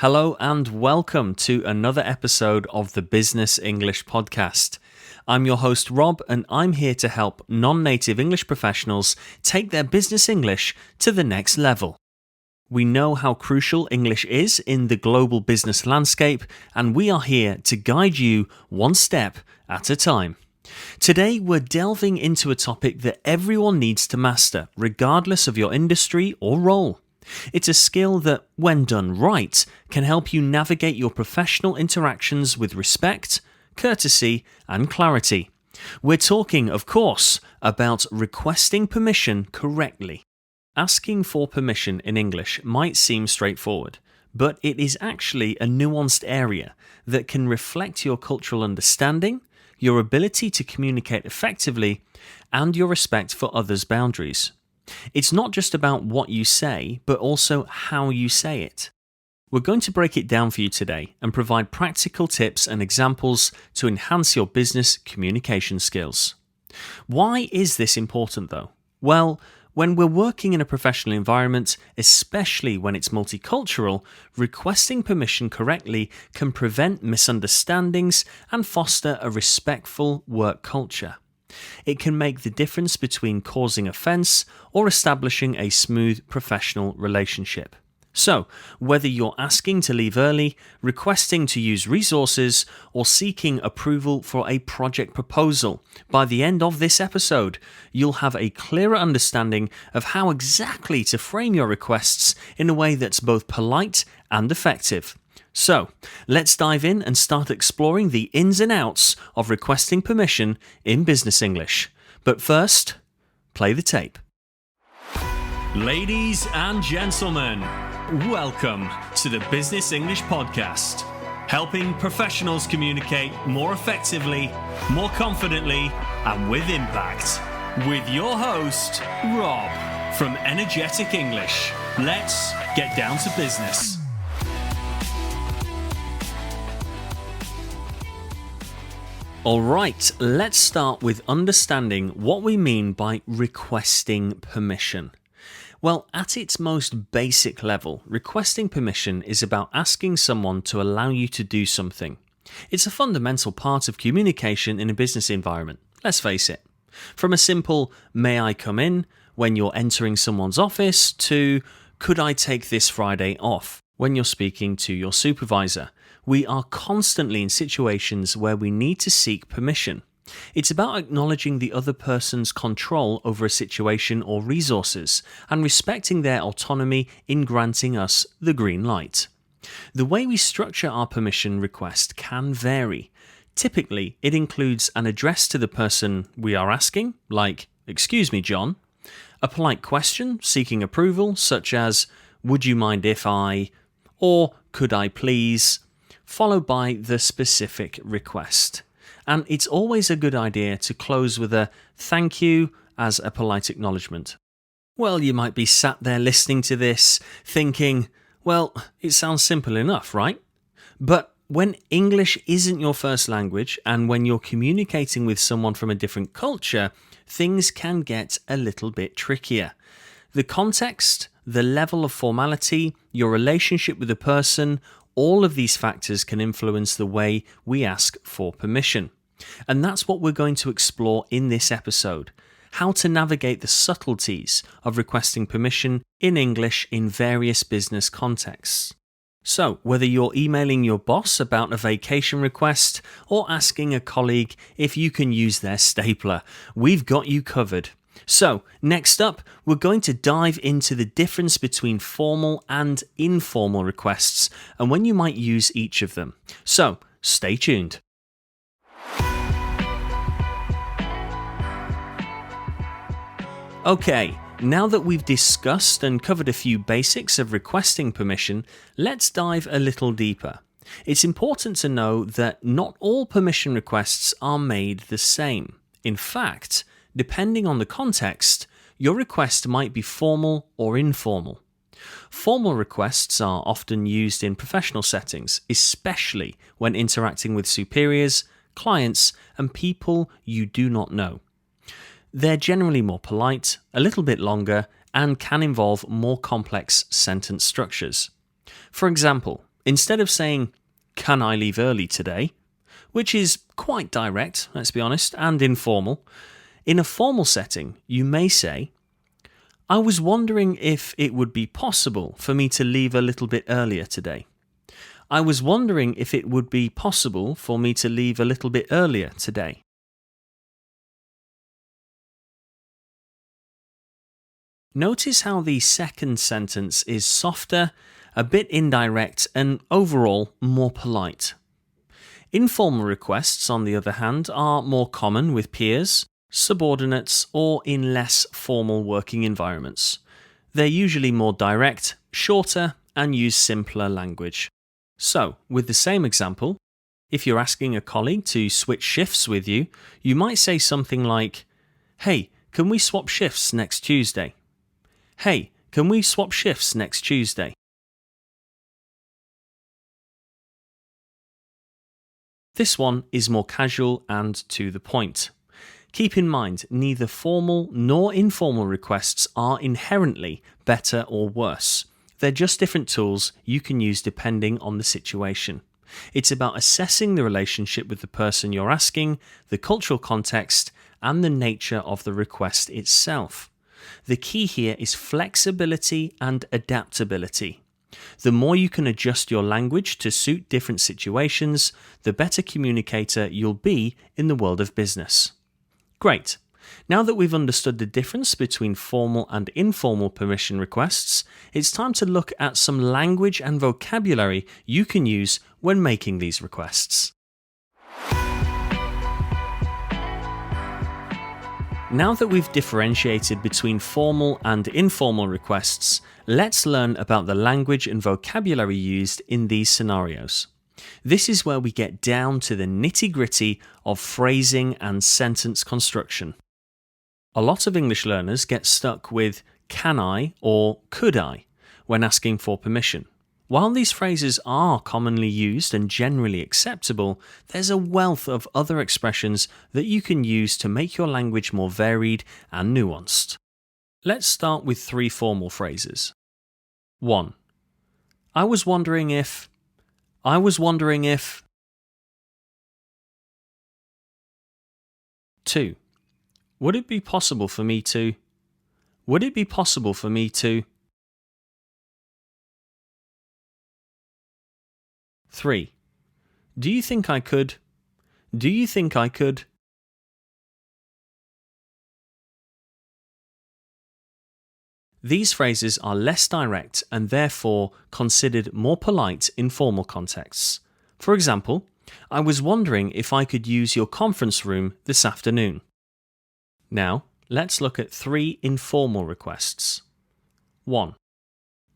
Hello and welcome to another episode of the Business English Podcast. I'm your host Rob and I'm here to help non-native English professionals take their business English to the next level. We know how crucial English is in the global business landscape and we are here to guide you one step at a time. Today we're delving into a topic that everyone needs to master regardless of your industry or role. It's a skill that, when done right, can help you navigate your professional interactions with respect, courtesy, and clarity. We're talking, of course, about requesting permission correctly. Asking for permission in English might seem straightforward, but it is actually a nuanced area that can reflect your cultural understanding, your ability to communicate effectively, and your respect for others' boundaries. It's not just about what you say, but also how you say it. We're going to break it down for you today and provide practical tips and examples to enhance your business communication skills. Why is this important though? Well, when we're working in a professional environment, especially when it's multicultural, requesting permission correctly can prevent misunderstandings and foster a respectful work culture. It can make the difference between causing offence or establishing a smooth professional relationship. So, whether you're asking to leave early, requesting to use resources, or seeking approval for a project proposal, by the end of this episode, you'll have a clearer understanding of how exactly to frame your requests in a way that's both polite and effective. So, let's dive in and start exploring the ins and outs of requesting permission in business English. But first, play the tape. Ladies and gentlemen, welcome to the Business English Podcast, helping professionals communicate more effectively, more confidently, and with impact. With your host, Rob, from Energetic English. Let's get down to business. Alright, let's start with understanding what we mean by requesting permission. Well, at its most basic level, requesting permission is about asking someone to allow you to do something. It's a fundamental part of communication in a business environment, let's face it. From a simple, may I come in, when you're entering someone's office, to, could I take this Friday off, when you're speaking to your supervisor. We are constantly in situations where we need to seek permission. It's about acknowledging the other person's control over a situation or resources and respecting their autonomy in granting us the green light. The way we structure our permission request can vary. Typically, it includes an address to the person we are asking, like, "Excuse me, John," a polite question seeking approval, such as, "Would you mind if I," or "Could I please," followed by the specific request. And it's always a good idea to close with a thank you as a polite acknowledgement. Well, you might be sat there listening to this thinking, well, it sounds simple enough, right? But when English isn't your first language and when you're communicating with someone from a different culture, things can get a little bit trickier. The context, the level of formality, your relationship with the person, all of these factors can influence the way we ask for permission. And that's what we're going to explore in this episode. How to navigate the subtleties of requesting permission in English in various business contexts. So, whether you're emailing your boss about a vacation request or asking a colleague if you can use their stapler, we've got you covered. So, next up, we're going to dive into the difference between formal and informal requests and when you might use each of them. So, stay tuned. Okay, now that we've discussed and covered a few basics of requesting permission, let's dive a little deeper. It's important to know that not all permission requests are made the same. In fact, depending on the context, your request might be formal or informal. Formal requests are often used in professional settings, especially when interacting with superiors, clients, and people you do not know. They're generally more polite, a little bit longer, and can involve more complex sentence structures. For example, Instead of saying, "Can I leave early today?" which is quite direct, let's be honest, and informal, in a formal setting, you may say, "I was wondering if it would be possible for me to leave a little bit earlier today. I was wondering if it would be possible for me to leave a little bit earlier today." Notice how the second sentence is softer, a bit indirect, and overall more polite. Informal requests, on the other hand, are more common with peers, subordinates, or in less formal working environments. They're usually more direct, shorter, and use simpler language. So, with the same example, if you're asking a colleague to switch shifts with you, you might say something like, "Hey, can we swap shifts next Tuesday?" "Hey, can we swap shifts next Tuesday?" This one is more casual and to the point. Keep in mind, neither formal nor informal requests are inherently better or worse. They're just different tools you can use depending on the situation. It's about assessing the relationship with the person you're asking, the cultural context, and the nature of the request itself. The key here is flexibility and adaptability. The more you can adjust your language to suit different situations, the better communicator you'll be in the world of business. Great. Now that we've understood the difference between formal and informal permission requests, it's time to look at some language and vocabulary you can use when making these requests. Now that we've differentiated between formal and informal requests, let's learn about the language and vocabulary used in these scenarios. This is where we get down to the nitty-gritty of phrasing and sentence construction. A lot of English learners get stuck with "can I" or "could I" when asking for permission. While these phrases are commonly used and generally acceptable, there's a wealth of other expressions that you can use to make your language more varied and nuanced. Let's start with 3 formal phrases. 1. I was wondering if. 2. Would it be possible for me to? 3. Do you think I could? These phrases are less direct and therefore considered more polite in formal contexts. For example, I was wondering if I could use your conference room this afternoon. Now, let's look at 3 informal requests. 1.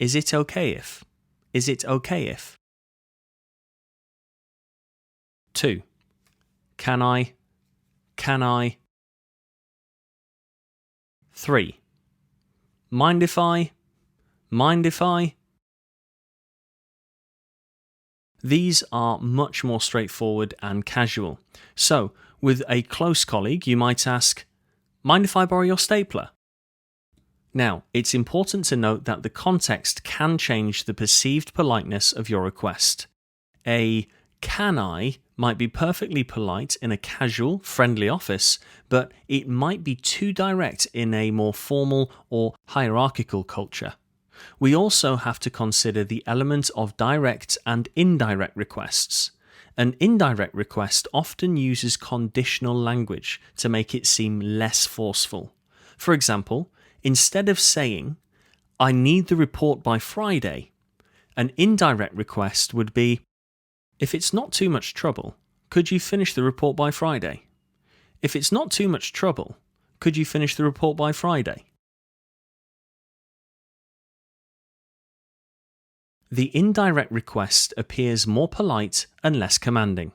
Is it okay if? 2. Can I? 3. Mind if I? These are much more straightforward and casual. So, with a close colleague, you might ask, "Mind if I borrow your stapler?" Now, it's important to note that the context can change the perceived politeness of your request. A "can I" might be perfectly polite in a casual, friendly office, but it might be too direct in a more formal or hierarchical culture. We also have to consider the element of direct and indirect requests. An indirect request often uses conditional language to make it seem less forceful. For example, instead of saying, "I need the report by Friday," an indirect request would be, "If it's not too much trouble, could you finish the report by Friday? If it's not too much trouble, could you finish the report by Friday?" The indirect request appears more polite and less commanding.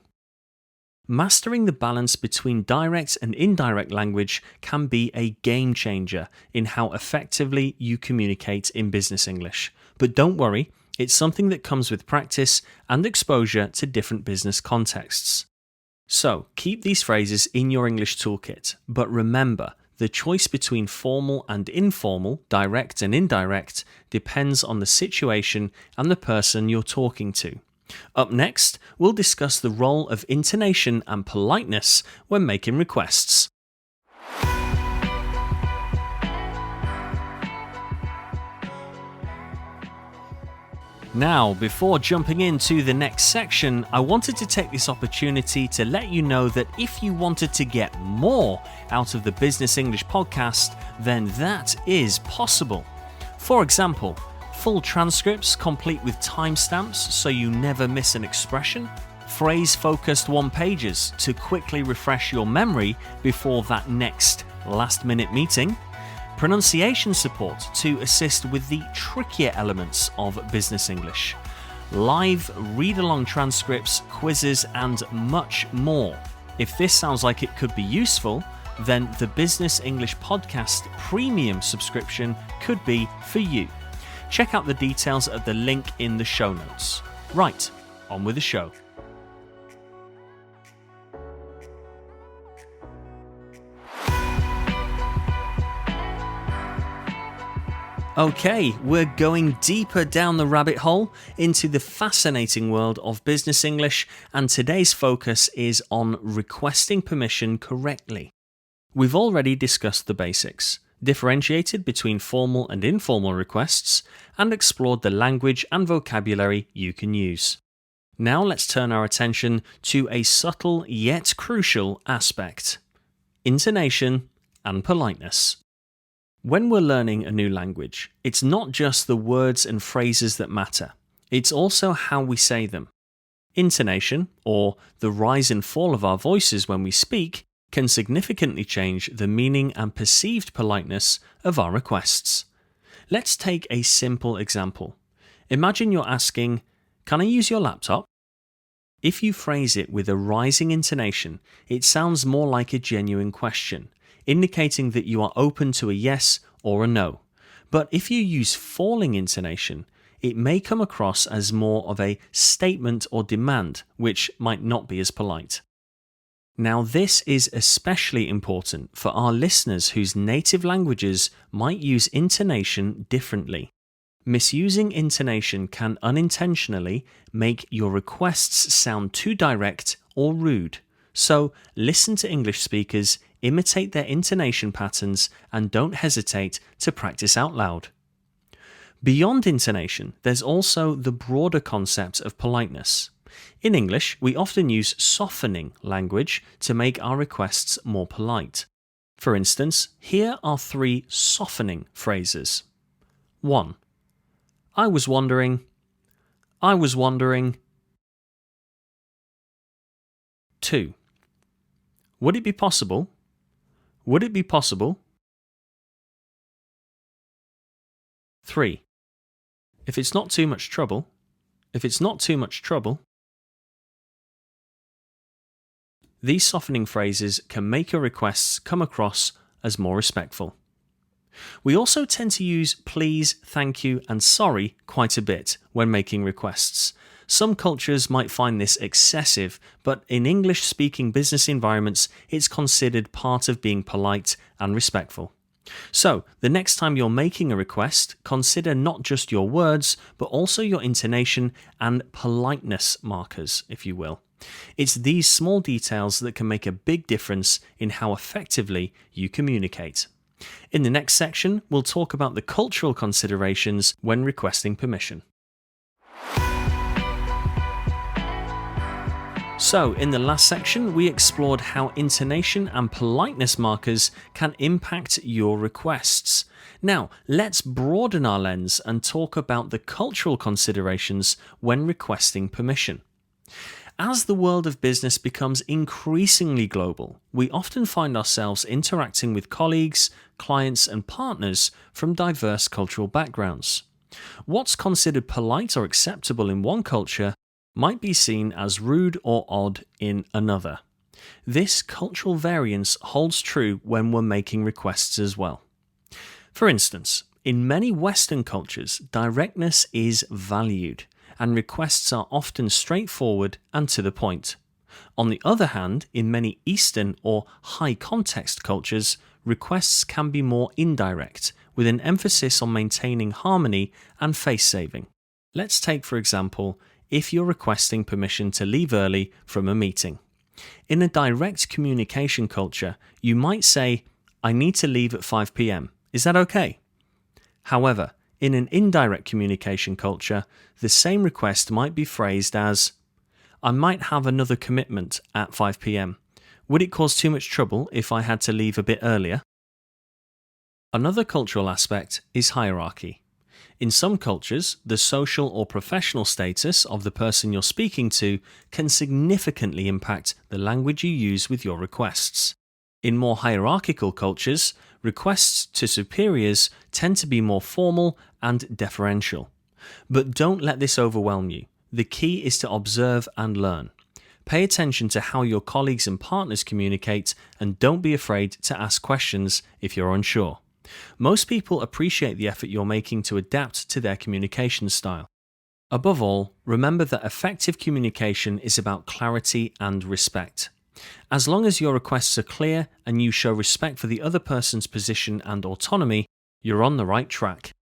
Mastering the balance between direct and indirect language can be a game changer in how effectively you communicate in business English. But don't worry, it's something that comes with practice and exposure to different business contexts. So, keep these phrases in your English toolkit, but remember, the choice between formal and informal, direct and indirect, depends on the situation and the person you're talking to. Up next, we'll discuss the role of intonation and politeness when making requests. Now, before jumping into the next section, I wanted to take this opportunity to let you know that if you wanted to get more out of the Business English podcast, then that is possible. For example, full transcripts complete with timestamps so you never miss an expression, phrase-focused one-pagers to quickly refresh your memory before that next last-minute meeting, pronunciation support to assist with the trickier elements of business English, live read-along transcripts, quizzes, and much more. If this sounds like it could be useful, then the Business English Podcast Premium subscription could be for you. Check out the details at the link in the show notes. Right, on with the show. Okay, we're going deeper down the rabbit hole into the fascinating world of business English, and today's focus is on requesting permission correctly. We've already discussed the basics, differentiated between formal and informal requests, and explored the language and vocabulary you can use. Now let's turn our attention to a subtle yet crucial aspect: intonation and politeness. When we're learning a new language, it's not just the words and phrases that matter, it's also how we say them. Intonation, or the rise and fall of our voices when we speak, can significantly change the meaning and perceived politeness of our requests. Let's take a simple example. Imagine you're asking, "Can I use your laptop?" If you phrase it with a rising intonation, it sounds more like a genuine question, indicating that you are open to a yes or a no. But if you use falling intonation, it may come across as more of a statement or demand, which might not be as polite. Now, this is especially important for our listeners whose native languages might use intonation differently. Misusing intonation can unintentionally make your requests sound too direct or rude. So, listen to English speakers, imitate their intonation patterns, and don't hesitate to practice out loud. Beyond intonation, there's also the broader concept of politeness. In English, we often use softening language to make our requests more polite. For instance, here are 3 softening phrases. 1. I was wondering. 2. Would it be possible? 3. If it's not too much trouble. These softening phrases can make your requests come across as more respectful. We also tend to use please, thank you, and sorry quite a bit when making requests. Some cultures might find this excessive, but in English-speaking business environments, it's considered part of being polite and respectful. So, the next time you're making a request, consider not just your words, but also your intonation and politeness markers, if you will. It's these small details that can make a big difference in how effectively you communicate. In the next section, we'll talk about the cultural considerations when requesting permission. So, in the last section, we explored how intonation and politeness markers can impact your requests. Now, let's broaden our lens and talk about the cultural considerations when requesting permission. As the world of business becomes increasingly global, we often find ourselves interacting with colleagues, clients, and partners from diverse cultural backgrounds. What's considered polite or acceptable in one culture might be seen as rude or odd in another. This cultural variance holds true when we're making requests as well. For instance, in many Western cultures, directness is valued, and requests are often straightforward and to the point. On the other hand, in many Eastern or high-context cultures, requests can be more indirect, with an emphasis on maintaining harmony and face-saving. Let's take, for example, if you're requesting permission to leave early from a meeting. In a direct communication culture, you might say, "I need to leave at 5 p.m. Is that okay?" However, in an indirect communication culture, the same request might be phrased as, "I might have another commitment at 5 p.m. Would it cause too much trouble if I had to leave a bit earlier?" Another cultural aspect is hierarchy. In some cultures, the social or professional status of the person you're speaking to can significantly impact the language you use with your requests. In more hierarchical cultures, requests to superiors tend to be more formal and deferential. But don't let this overwhelm you. The key is to observe and learn. Pay attention to how your colleagues and partners communicate, and don't be afraid to ask questions if you're unsure. Most people appreciate the effort you're making to adapt to their communication style. Above all, remember that effective communication is about clarity and respect. As long as your requests are clear and you show respect for the other person's position and autonomy, you're on the right track.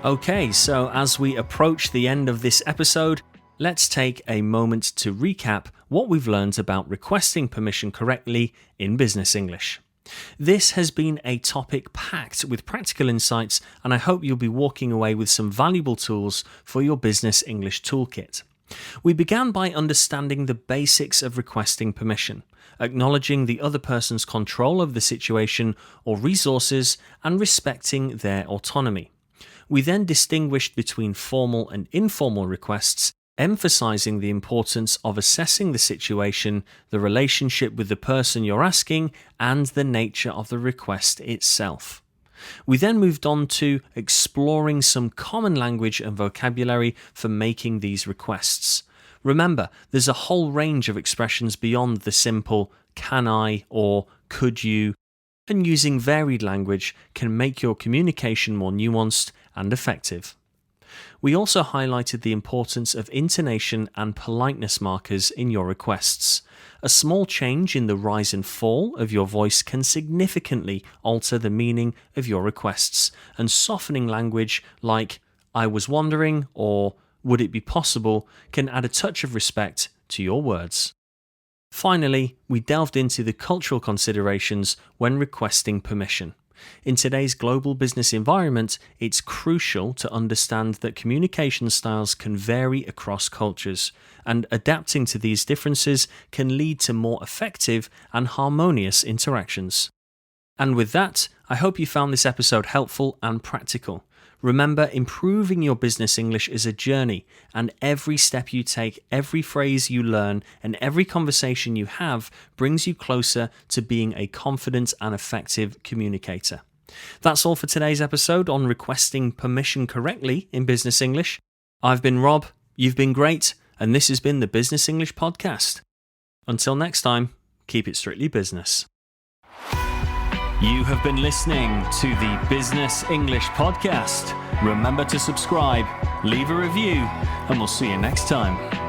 Okay, so as we approach the end of this episode, let's take a moment to recap what we've learned about requesting permission correctly in business English. This has been a topic packed with practical insights, and I hope you'll be walking away with some valuable tools for your business English toolkit. We began by understanding the basics of requesting permission, acknowledging the other person's control of the situation or resources, and respecting their autonomy. We then distinguished between formal and informal requests, emphasizing the importance of assessing the situation, the relationship with the person you're asking, and the nature of the request itself. We then moved on to exploring some common language and vocabulary for making these requests. Remember, there's a whole range of expressions beyond the simple "can I" or "could you," and using varied language can make your communication more nuanced and effective. We also highlighted the importance of intonation and politeness markers in your requests. A small change in the rise and fall of your voice can significantly alter the meaning of your requests, and softening language like "I was wondering" or "would it be possible" can add a touch of respect to your words. Finally, we delved into the cultural considerations when requesting permission. In today's global business environment, it's crucial to understand that communication styles can vary across cultures, and adapting to these differences can lead to more effective and harmonious interactions. And with that, I hope you found this episode helpful and practical. Remember, improving your business English is a journey, and every step you take, every phrase you learn, and every conversation you have brings you closer to being a confident and effective communicator. That's all for today's episode on requesting permission correctly in business English. I've been Rob, you've been great, and this has been the Business English Podcast. Until next time, keep it strictly business. You have been listening to the Business English Podcast. Remember to subscribe, leave a review, and we'll see you next time.